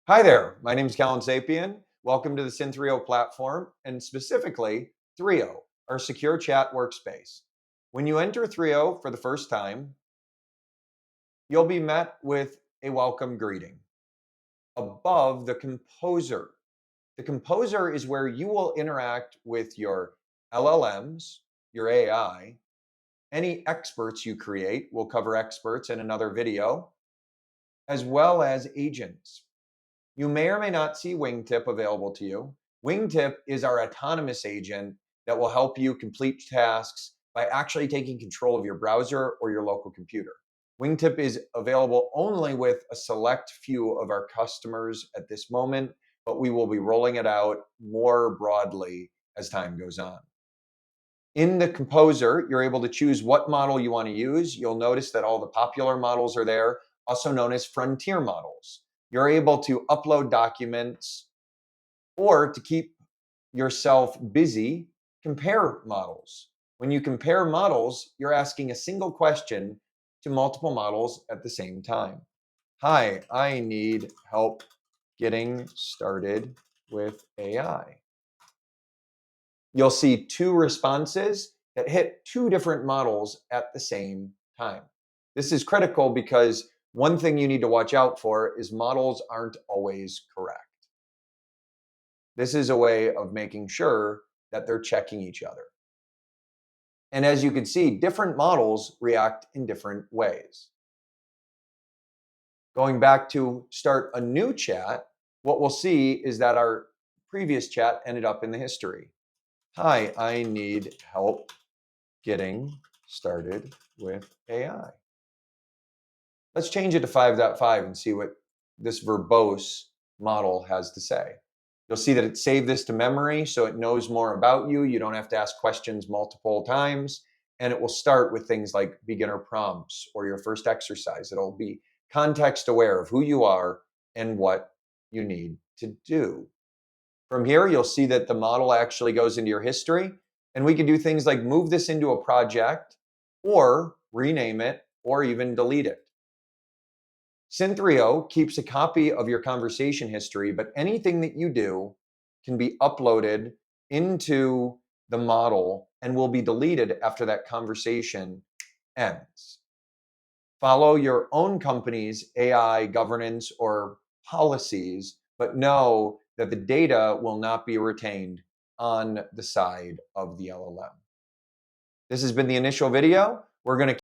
Hi there, my name is Callan Sapien. Welcome to the Synthreo platform, and specifically Threo, our secure chat workspace. When you enter Threo for the first time, you'll be met with a welcome greeting. Above the composer. The composer is where you will interact with your LLMs, your AI, any experts you create. We'll cover experts in another video, as well as agents. You may or may not see Wingtip available to you. Wingtip is our autonomous agent that will help you complete tasks by actually taking control of your browser or your local computer. Wingtip is available only with a select few of our customers at this moment, but we will be rolling it out more broadly as time goes on. In the composer, you're able to choose what model you want to use. You'll notice that all the popular models are there, also known as frontier models. You're able to upload documents or to keep yourself busy, compare models. When you compare models, you're asking a single question to multiple models at the same time. Hi, I need help getting started with AI. You'll see two responses that hit two different models at the same time. This is critical because one thing you need to watch out for is models aren't always correct. This is a way of making sure that they're checking each other. And as you can see, different models react in different ways. Going back to start a new chat, what we'll see is that our previous chat ended up in the history. Hi, I need help getting started with AI. Let's change it to 5.5 and see what this verbose model has to say. You'll see that it saved this to memory so it knows more about you. You don't have to ask questions multiple times. And it will start with things like beginner prompts or your first exercise. It'll be context aware of who you are and what you need to do. From here, you'll see that the model actually goes into your history, and we can do things like move this into a project or rename it or even delete it. Synthreo keeps a copy of your conversation history, but anything that you do can be uploaded into the model and will be deleted after that conversation ends. Follow your own company's AI governance or policies, but know that the data will not be retained on the side of the LLM. This has been the initial video. We're going to